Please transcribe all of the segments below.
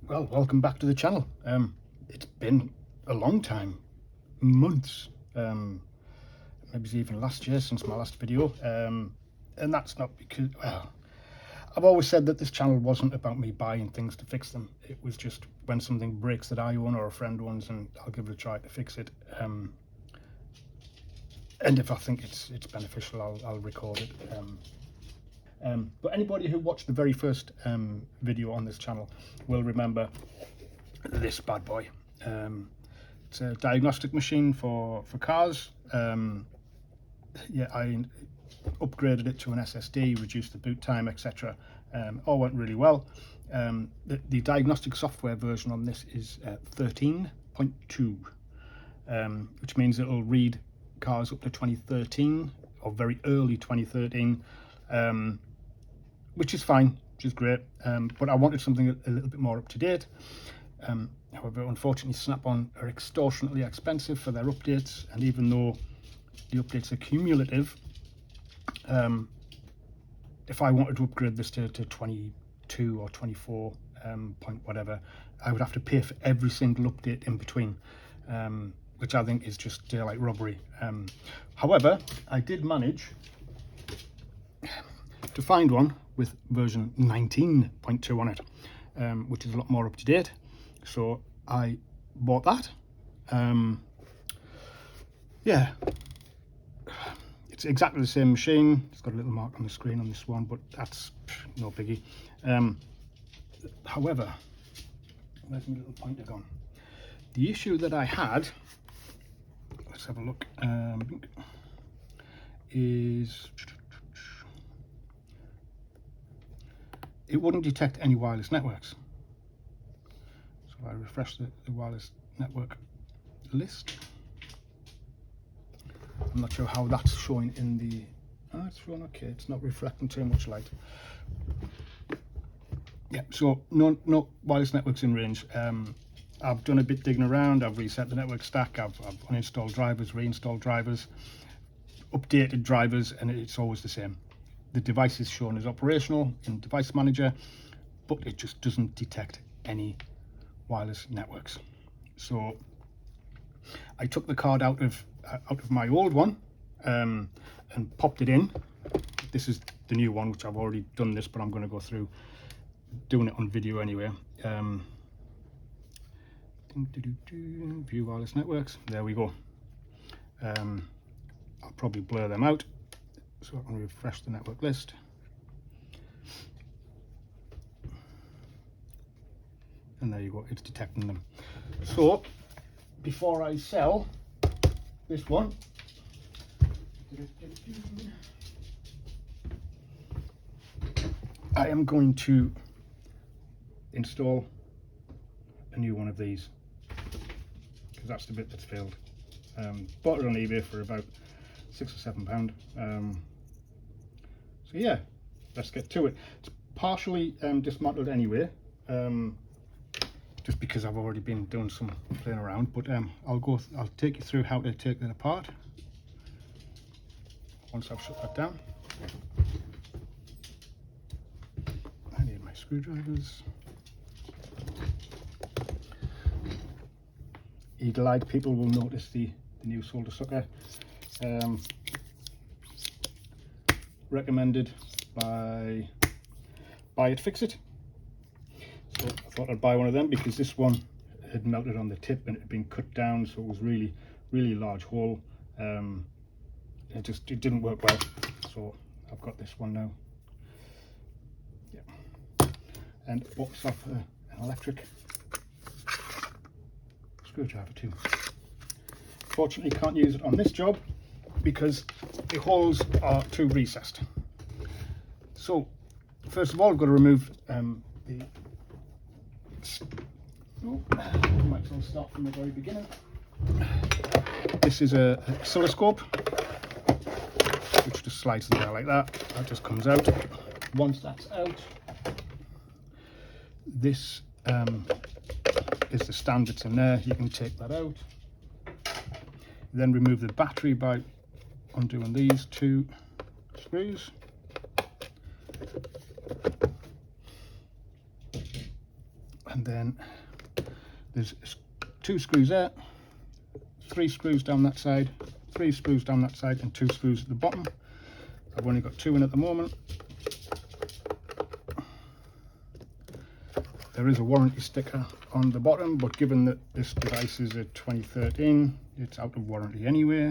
Well, welcome back to the channel. It's been a long time, months, maybe even last year since my last video, and that's not because, well, I've always said that this channel wasn't about me buying things to fix them. It was just when something breaks that I own or a friend owns, and I'll give it a try to fix it. And if I think it's beneficial, I'll record it. But anybody who watched the very first video on this channel will remember this bad boy. It's a diagnostic machine for cars. Yeah, I upgraded it to an SSD, reduced the boot time, etc. All went really well. The diagnostic software version on this is 13.2, which means it'll read cars up to 2013 or very early 2013. Which is fine, which is great, but I wanted something a little bit more up to date. However, unfortunately, Snap-on are extortionately expensive for their updates, and even though the updates are cumulative, if I wanted to upgrade this to 22 or 24 point whatever, I would have to pay for every single update in between, which I think is just daylight robbery. However, I did manage to find one with version 19.2 on it, which is a lot more up to date, so I bought that. Yeah, it's exactly the same machine. It's got a little mark on the screen on this one, but that's no biggie. However, where's my little pointer gone? The issue that I had, let's have a look, is it wouldn't detect any wireless networks. So I refresh the wireless network list. I'm not sure how that's showing in the, it's showing okay, it's not reflecting too much light. Yeah, so no wireless networks in range. I've done a bit digging around, I've reset the network stack, I've uninstalled drivers, reinstalled drivers, updated drivers, and it's always the same. The device is shown as operational in Device Manager, but it just doesn't detect any wireless networks. So I took the card out of my old one and popped it in. This is the new one, which I've already done this, but I'm going to go through doing it on video anyway. View wireless networks. There we go. I'll probably blur them out. So I'm going to refresh the network list. And there you go, it's detecting them. So before I sell this one, I am going to install a new one of these, because that's the bit that's failed. Bought it on eBay for about £6 or £7. So yeah, let's get to it. It's partially dismantled anyway, just because I've already been doing some playing around, but I'll take you through how to take it apart once I've shut that down. I need my screwdrivers. Eagle-eyed people will notice the new solder sucker. Recommended by Buy It Fix It. So I thought I'd buy one of them because this one had melted on the tip and it had been cut down, so it was really large hole. It didn't work well, so I've got this one now. Yeah, and bought myself an electric screwdriver too. Fortunately, can't use it on this job because the holes are too recessed. So first of all, I've got to remove the might as well start from the very beginning. This is a oscilloscope which just slides in there like that. That just comes out. Once that's out, this is the stand that's in there. You can take that out. Then remove the battery by undoing these two screws. then there's 2 screws there, 3 screws down that side, 3 screws down that side, and 2 screws at the bottom. I've only got 2 in at the moment. There is a warranty sticker on the bottom, but given that this device is a 2013, it's out of warranty anyway.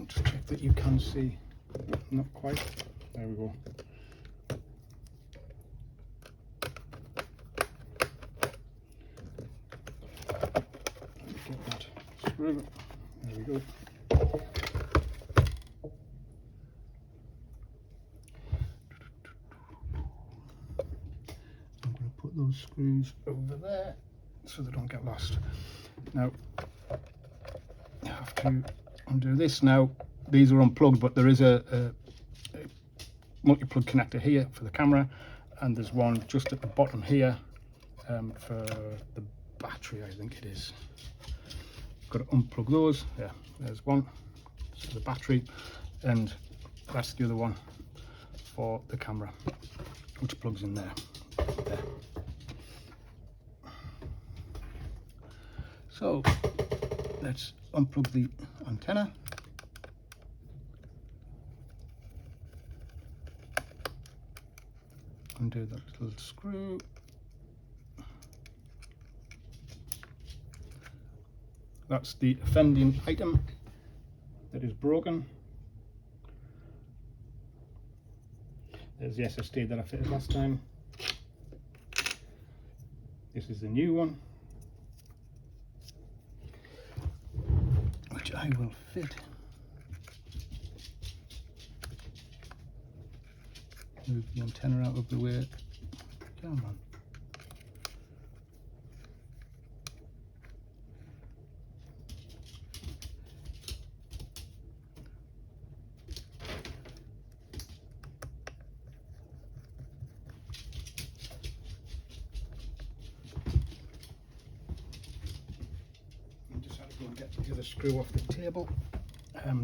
Just check that you can see. Not quite. There we go. Get that screw. There we go. Those screws over there so they don't get lost. Now I have to undo this. Now these are unplugged, but there is a multi-plug connector here for the camera, and there's one just at the bottom here for the battery, I think it is. Got to unplug those. Yeah, there's one, so the battery, and that's the other one for the camera, which plugs in there. So let's unplug the antenna. Undo that little screw. That's the offending item that is broken. There's the SSD that I fitted last time. This is the new one, which I will fit. Move the antenna out of the way. Come on. Get the other screw off the table.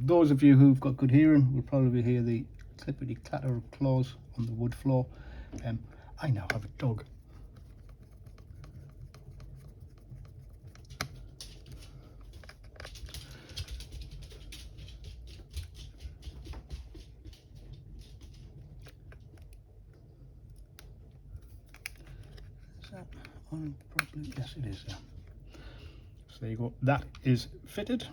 Those of you who've got good hearing will probably hear the clippity clatter of claws on the wood floor. I now have a dog. Is that on properly? Yes, it is. Yeah. So there you go, that is fitted.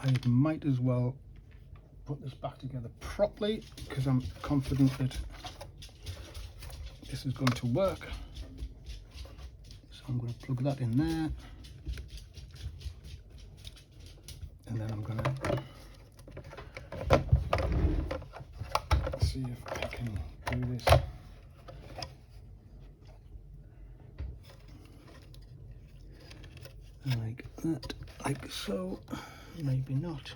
I might as well put this back together properly because I'm confident that this is going to work. So I'm going to plug that in there, and then I'm going to see if I can do this. Like that, like so, maybe not.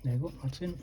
There you go, that's in.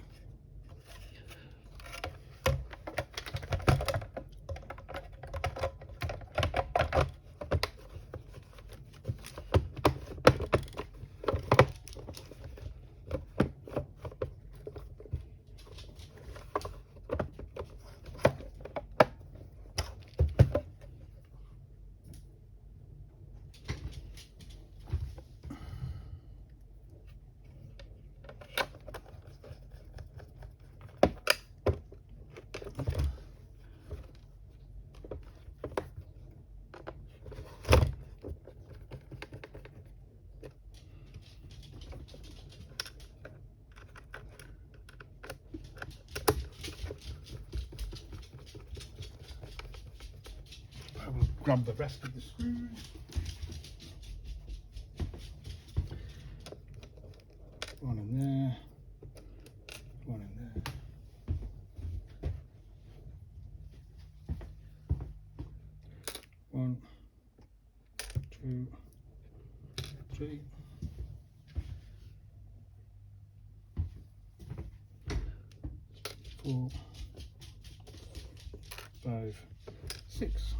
Grab the rest of the screws. One in there, one in there. One, two, 2, 3, 4, 5, 6.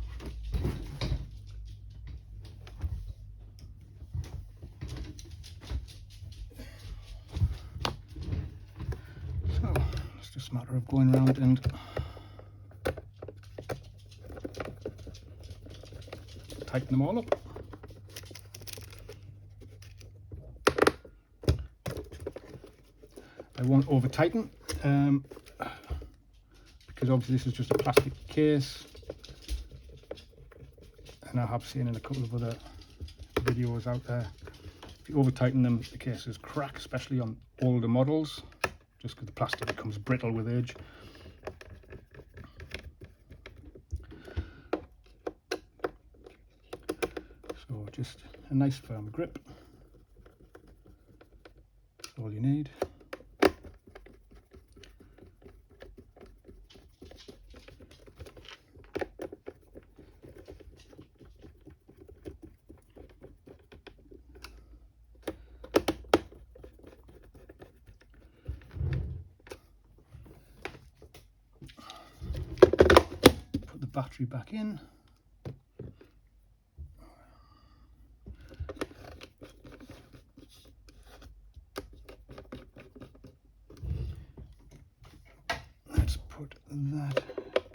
So it's just a matter of going around and tighten them all up. I won't over tighten because obviously this is just a plastic case, and I have seen in a couple of other videos out there, if you over tighten them the cases crack, especially on older models, just because the plastic becomes brittle with age. So just a nice firm grip, that's all you need. Put the battery back in. Let's put that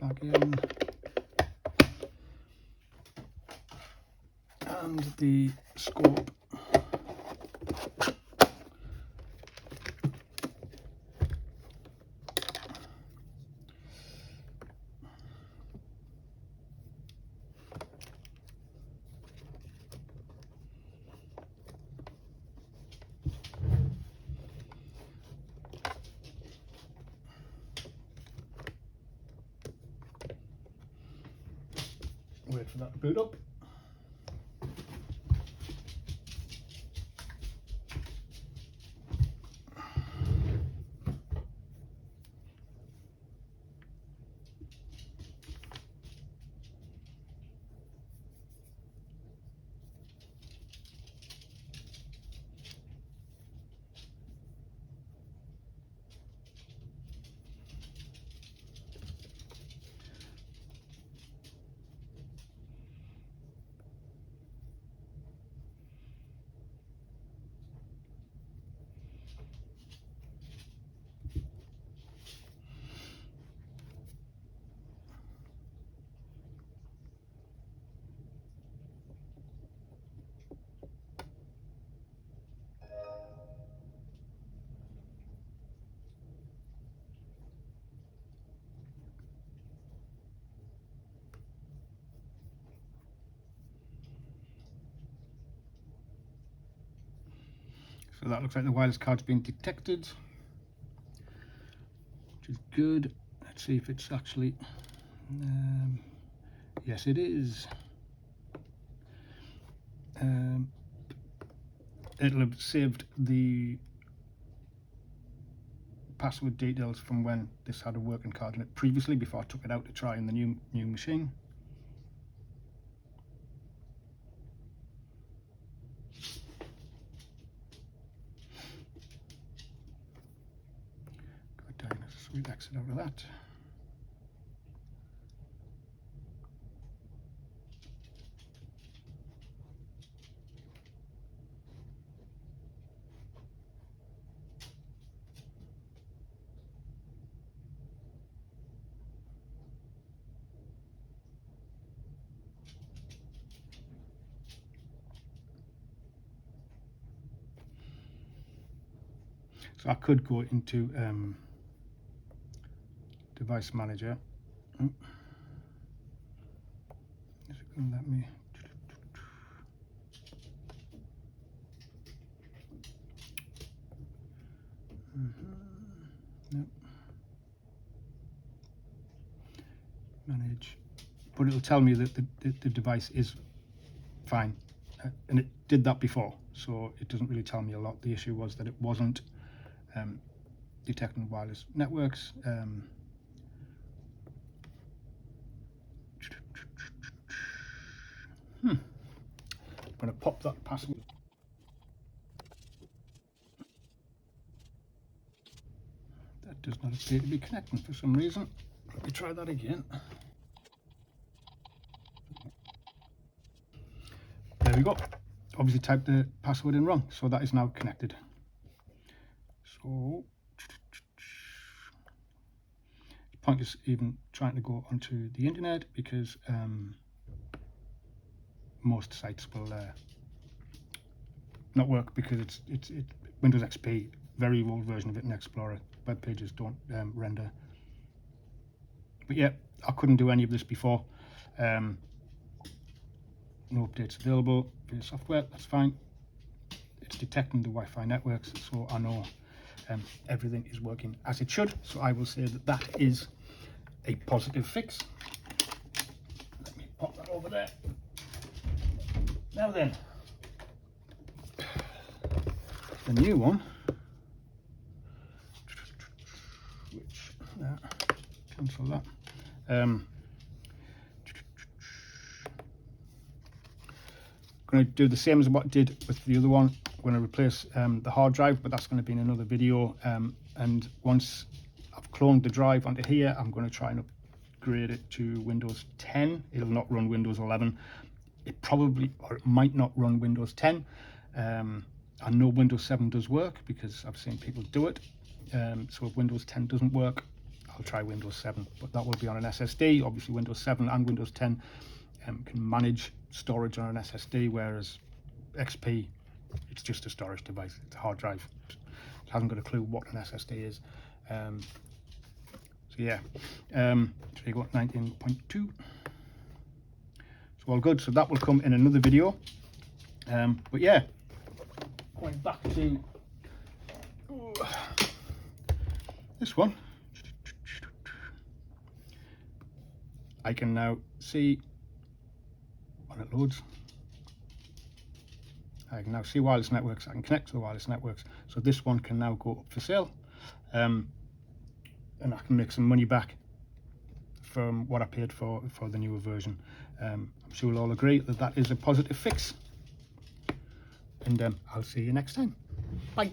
back in. And the scope. Wait for that to boot up. So that looks like the wireless card's been detected, which is good. Let's see if it's actually, yes it is. It'll have saved the password details from when this had a working card in it previously, before I took it out to try in the new machine. Go down, so we'll exit out of that. So I could go into device manager. Is it going to let me? Nope. Manage, but it'll tell me that the device is fine, and it did that before, so it doesn't really tell me a lot. The issue was that it wasn't detecting wireless networks. But going to pop that password. That does not appear to be connecting for some reason. Let me try that again. There we go. Obviously typed the password in wrong, so that is now connected. So it's pointless even trying to go onto the internet because most sites will not work because it's Windows XP, very old version of it in Explorer. Web pages don't render. But yeah, I couldn't do any of this before. No updates available for your software, that's fine. It's detecting the Wi-Fi networks, so I know everything is working as it should. So I will say that that is a positive fix. Let me pop that over there. Now then, the new one, which cancel that. Going to do the same as what I did with the other one. I'm going to replace the hard drive, but that's going to be in another video. And once I've cloned the drive onto here, I'm going to try and upgrade it to Windows 10. It'll not run Windows 11. It probably, or it might not run Windows 10. I know Windows 7 does work because I've seen people do it. So if Windows 10 doesn't work, I'll try Windows 7, but that will be on an SSD. Obviously Windows 7 and Windows 10 can manage storage on an SSD, whereas XP, it's just a storage device. It's a hard drive. It hasn't got a clue what an SSD is. So yeah, so you got 19.2. So all good. So that will come in another video. But yeah, going back to this one, I can now see when it loads. I can now see wireless networks. I can connect to the wireless networks. So this one can now go up for sale, and I can make some money back from what I paid for the newer version. I'm sure we'll all agree that that is a positive fix. And I'll see you next time. Bye.